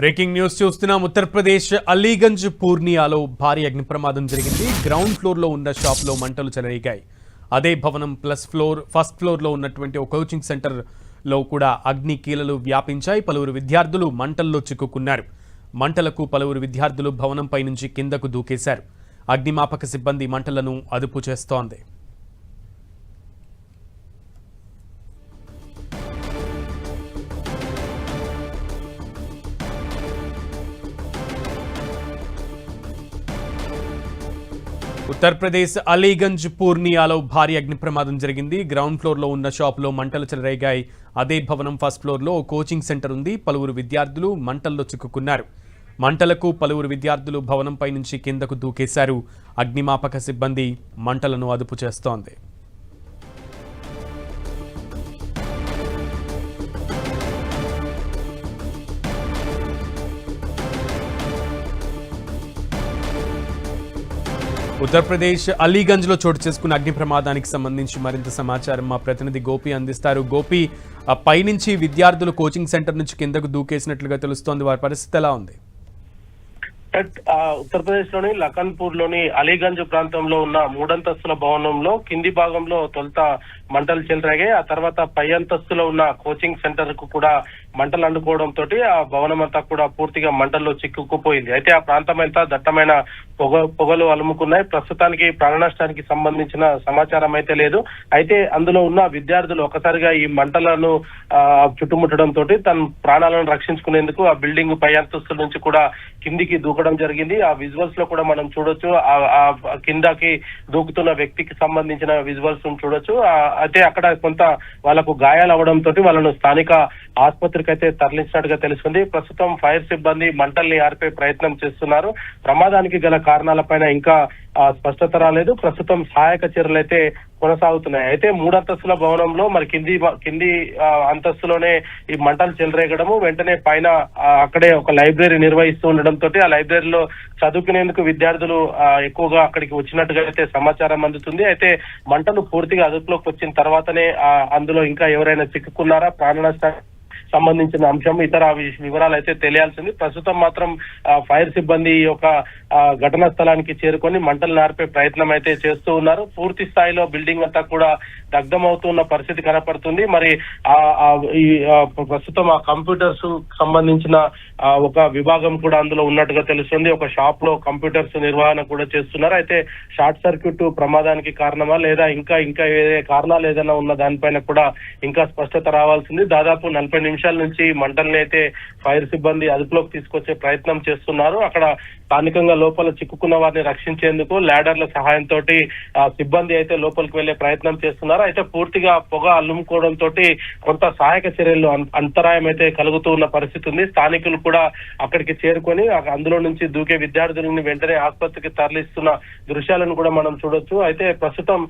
Breaking news చూస్తున్నాం. ఉత్తరప్రదేశ్ అలీగంజ్ పూర్నియాలో భారీ అగ్ని ప్రమాదం జరిగింది. గ్రౌండ్ ఫ్లోర్ లో ఉన్న షాప్ లో మంటలు చెలరేగాయి. అదే భవనం ఫస్ట్ ఫ్లోర్ లో ఉన్నటువంటి ఒక కోచింగ్ సెంటర్ లో కూడా అగ్ని కీలలు వ్యాపించాయి. పలువురు విద్యార్థులు మంటల్లో చిక్కుకున్నారు. మంటలకు పలువురు విద్యార్థులు భవనంపై నుంచి కిందకు దూకేశారు. అగ్నిమాపక సిబ్బంది మంటలను అదుపు చేస్తోంది. ఉత్తరప్రదేశ్ అలీగంజ్ పూర్నియాలో భారీ అగ్ని ప్రమాదం జరిగింది. గ్రౌండ్ ఫ్లోర్ లో ఉన్న షాప్ లో మంటలు చెలరేగాయి. అదే భవనం ఫస్ట్ ఫ్లోర్ లో కోచింగ్ సెంటర్ ఉంది. పలువురు విద్యార్థులు మంటల్లో చిక్కుకున్నారు. మంటలకు పలువురు విద్యార్థులు భవనంపై నుంచి కిందకు దూకేశారు. అగ్నిమాపక సిబ్బంది మంటలను అదుపు చేస్తోంది. ఉత్తరప్రదేశ్ అలీగంజ్ లో చోటు చేసుకున్న అగ్ని ప్రమాదానికి సంబంధించి మరింత సమాచారం మా ప్రతినిధి గోపి అందిస్తారు. గోపి, పైనుంచి విద్యార్థులు కోచింగ్ సెంటర్ నుంచి కిందకు దూకేసినట్లుగా తెలుస్తోంది. వారి పరిస్థితి ఎలా ఉంది? ఉత్తరప్రదేశ్ లోని లఖన్పూర్ లోని అలీగంజ్ ప్రాంతంలో ఉన్న మూడంతస్తుల భవనంలో కింది భాగంలో తొలుత మంటలు చెలరేగాయి. ఆ తర్వాత పై అంతస్తులో ఉన్న కోచింగ్ సెంటర్ కు కూడా మంటలు అంటుకోవడంతో ఆ భవనం అంతా కూడా పూర్తిగా మంటల్లో చిక్కుకుపోయింది. అయితే ఆ ప్రాంతం అంతా దట్టమైన పొగలు అలుముకున్నాయి. ప్రస్తుతానికి ప్రాణ నష్టానికి సంబంధించిన సమాచారం అయితే లేదు. అయితే అందులో ఉన్న విద్యార్థులు ఒకసారిగా ఈ మంటలను చుట్టుముట్టడంతో తన ప్రాణాలను రక్షించుకునేందుకు ఆ బిల్డింగ్ పై అంతస్తుల నుంచి కూడా కిందికి దూకడం జరిగింది. ఆ విజువల్స్ లో కూడా మనం చూడొచ్చు. ఆ కిందకి దూకుతున్న వ్యక్తికి సంబంధించిన విజువల్స్ చూడొచ్చు. అయితే అక్కడ కొంత వాళ్ళకు గాయాలు అవడంతో వాళ్ళను స్థానిక ఆసుపత్రికి అయితే తరలించినట్టుగా తెలుస్తుంది. ప్రస్తుతం ఫైర్ సిబ్బంది మంటల్ని ఆర్పే ప్రయత్నం చేస్తున్నారు. ప్రమాదానికి గల కారణాలపైన ఇంకా స్పష్టత రాలేదు. ప్రస్తుతం సహాయక చర్యలు అయితే కొనసాగుతున్నాయి. అయితే మూడంతస్తుల భవనంలో మరి కింది అంతస్తులోనే ఈ మంటలు చెలరేగడము, వెంటనే పైన అక్కడే ఒక లైబ్రరీ నిర్వహిస్తూ ఉండడంతో ఆ లైబ్రరీలో చదువుకునేందుకు విద్యార్థులు ఎక్కువగా అక్కడికి వచ్చినట్టుగా అయితే సమాచారం అందుతుంది. అయితే మంటలు పూర్తిగా అదుపులోకి వచ్చిన తర్వాతనే అందులో ఇంకా ఎవరైనా చిక్కుకున్నారా, ప్రాణ నష్టానికి సంబంధించిన అంశం, ఇతర వివరాలు అయితే తెలియాల్సింది. ప్రస్తుతం మాత్రం ఫైర్ సిబ్బంది యొక్క ఘటనా స్థలానికి చేరుకొని మంటలు నార్పే ప్రయత్నం అయితే చేస్తూ ఉన్నారు. పూర్తి స్థాయిలో బిల్డింగ్ అంతా కూడా దగ్ధమవుతున్న పరిస్థితి కనపడుతుంది. మరి ఈ ప్రస్తుతం ఆ కంప్యూటర్స్ సంబంధించిన ఒక విభాగం కూడా అందులో ఉన్నట్టుగా తెలుస్తుంది. ఒక షాప్ లో కంప్యూటర్స్ నిర్వహణ కూడా చేస్తున్నారు. అయితే షార్ట్ సర్క్యూట్ ప్రమాదానికి కారణమా లేదా ఇంకా ఏ కారణాలు ఏదైనా ఉన్న దానిపైన కూడా ఇంకా స్పష్టత రావాల్సింది. దాదాపు 40 నిమిషాల నుంచి మంటల్ని అయితే ఫైర్ సిబ్బంది అదుపులోకి తీసుకొచ్చే ప్రయత్నం చేస్తున్నారు. అక్కడ స్థానికంగా లోపల చిక్కుకున్న వారిని రక్షించేందుకు ల్యాడర్ల సహాయంతో సిబ్బంది అయితే లోపలికి వెళ్లే ప్రయత్నం చేస్తున్నారు. అయితే పూర్తిగా పొగ అల్లుముకోవడంతో కొంత సహాయక చర్యలు అంతరాయం అయితే కలుగుతూ ఉన్న పరిస్థితి ఉంది. స్థానికులు కూడా అక్కడికి చేరుకొని అందులో నుంచి దూకే విద్యార్థులని వెంటనే ఆసుపత్రికి తరలిస్తున్న దృశ్యాలను కూడా మనం చూడొచ్చు. అయితే ప్రస్తుతం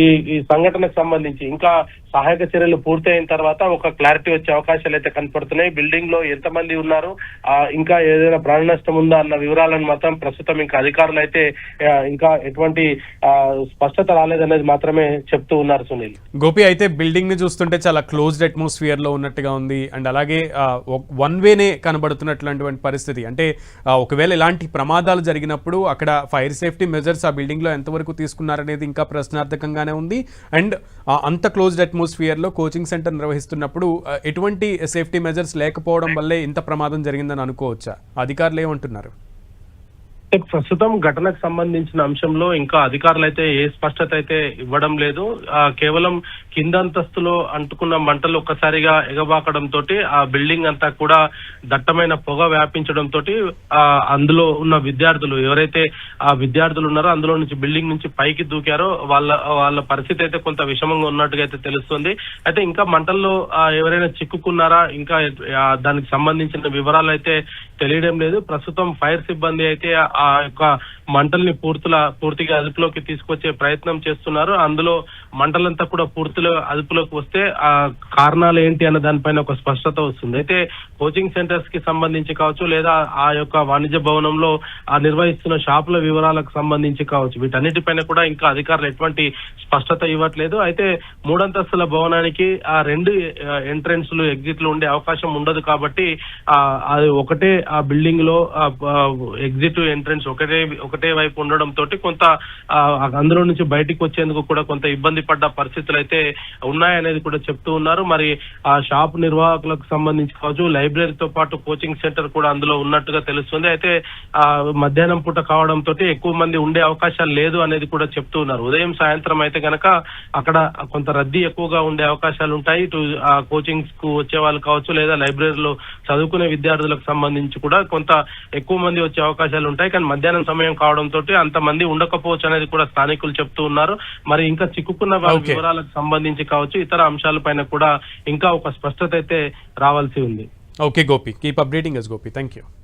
ఈ సంఘటనకు సంబంధించి ఇంకా సహాయక చర్యలు పూర్తయిన తర్వాత ఒక క్లారిటీ వచ్చే అవకాశాలు అయితే కనపడుతున్నాయి. బిల్డింగ్ లో ఎంతమంది ఉన్నారు, ఇంకా ఏదైనా ప్రాణ నష్టం ఉందా అన్న వివరాలను మాత్రం ప్రస్తుతం ఇంకా అధికారులు అయితే ఇంకా ఎటువంటి స్పష్టత రాలేదనేది మాత్రమే చెప్తూ ఉన్నారు. సునీల్, గోపి, అయితే బిల్డింగ్ ని చూస్తుంటే చాలా క్లోజ్డ్ అట్మాస్ఫియర్ లో ఉన్నట్టుగా ఉంది. అండ్ అలాగే వన్ వేనే కనబడుతున్నటువంటి పరిస్థితి. అంటే ఒకవేళ ఇలాంటి ప్రమాదాలు జరిగినప్పుడు అక్కడ ఫైర్ సేఫ్టీ మెజర్స్ ఆ బిల్డింగ్ లో ఎంతవరకు తీసుకున్నారనేది ఇంకా ప్రశ్నార్థకంగానే ఉంది. అండ్ అంత క్లోజ్డ్ అట్మాస్ఫియర్ లో కోచింగ్ సెంటర్ నిర్వహిస్తున్నప్పుడు ఎటువంటి సేఫ్టీ మెజర్స్ లేకపోవడం వల్లే ఇంత ప్రమాదం జరిగిందని అనుకోవచ్చా? అధికారులు ఏమంటున్నారు? ప్రస్తుతం ఘటనకు సంబంధించిన అంశంలో ఇంకా అధికారులు అయితే ఏ స్పష్టత అయితే ఇవ్వడం లేదు. కేవలం కిందంతస్తులో అంటుకున్న మంటలు ఒక్కసారిగా ఎగబాకడంతో ఆ బిల్డింగ్ అంతా కూడా దట్టమైన పొగ వ్యాపించడంతో అందులో ఉన్న విద్యార్థులు ఎవరైతే ఆ విద్యార్థులు ఉన్నారో అందులో నుంచి బిల్డింగ్ నుంచి పైకి దూకారో వాళ్ళ పరిస్థితి అయితే కొంత విషమంగా ఉన్నట్టుగా అయితే తెలుస్తుంది. అయితే ఇంకా మంటల్లో ఎవరైనా చిక్కుకున్నారా, ఇంకా దానికి సంబంధించిన వివరాలు అయితే తెలియడం లేదు. ప్రస్తుతం ఫైర్ సిబ్బంది అయితే ఆ యొక్క మంటల్ని పూర్తిగా అదుపులోకి తీసుకొచ్చే ప్రయత్నం చేస్తున్నారు. అందులో మంటలంతా కూడా పూర్తిగా అదుపులోకి వస్తే ఆ కారణాలు ఏంటి అన్న దానిపైన ఒక స్పష్టత వస్తుంది. అయితే కోచింగ్ సెంటర్స్ కి సంబంధించి కావచ్చు, లేదా ఆ యొక్క వాణిజ్య భవనంలో ఆ నిర్వహిస్తున్న షాపుల వివరాలకు సంబంధించి కావచ్చు, వీటన్నిటిపైన కూడా ఇంకా అధికారులు ఎటువంటి స్పష్టత ఇవ్వట్లేదు. అయితే మూడంతస్తుల భవనానికి ఆ 2 ఎంట్రెన్స్లు ఎగ్జిట్లు ఉండే అవకాశం ఉండదు కాబట్టి అది ఒకటే ఆ బిల్డింగ్ లో ఎగ్జిట్ ఎంట్రెన్స్ ఒకటే వైపు ఉండడం తోటి కొంత అందులో నుంచి బయటికి వచ్చేందుకు కూడా కొంత ఇబ్బంది పడ్డ పరిస్థితులు అయితే ఉన్నాయనేది కూడా చెప్తూ ఉన్నారు. మరి ఆ షాప్ నిర్వాహకులకు సంబంధించి కావచ్చు, లైబ్రరీతో పాటు కోచింగ్ సెంటర్ కూడా అందులో ఉన్నట్టుగా తెలుస్తుంది. అయితే మధ్యాహ్నం పూట కావడంతో ఎక్కువ మంది ఉండే అవకాశాలు లేదు అనేది కూడా చెప్తూ ఉన్నారు. ఉదయం సాయంత్రం అయితే గనక అక్కడ కొంత రద్దీ ఎక్కువగా ఉండే అవకాశాలు ఉంటాయి. ఇటు కోచింగ్స్ కు వచ్చే వాళ్ళు కావచ్చు, లేదా లైబ్రరీలో చదువుకునే విద్యార్థులకు సంబంధించి కూడా కొంత ఎక్కువ మంది వచ్చే అవకాశాలు ఉంటాయి. కానీ మధ్యాహ్నం సమయం కావడంతో అంత మంది ఉండకపోవచ్చు అనేది కూడా స్థానికులు చెప్తూ ఉన్నారు. మరి ఇంకా చిక్కుకున్న వారి వివరాలకు సంబంధించి కావచ్చు, ఇతర అంశాలపైన కూడా ఇంకా ఒక స్పష్టత అయితే రావాల్సి ఉంది. Okay Gopi, keep updating us Gopi. Thank you.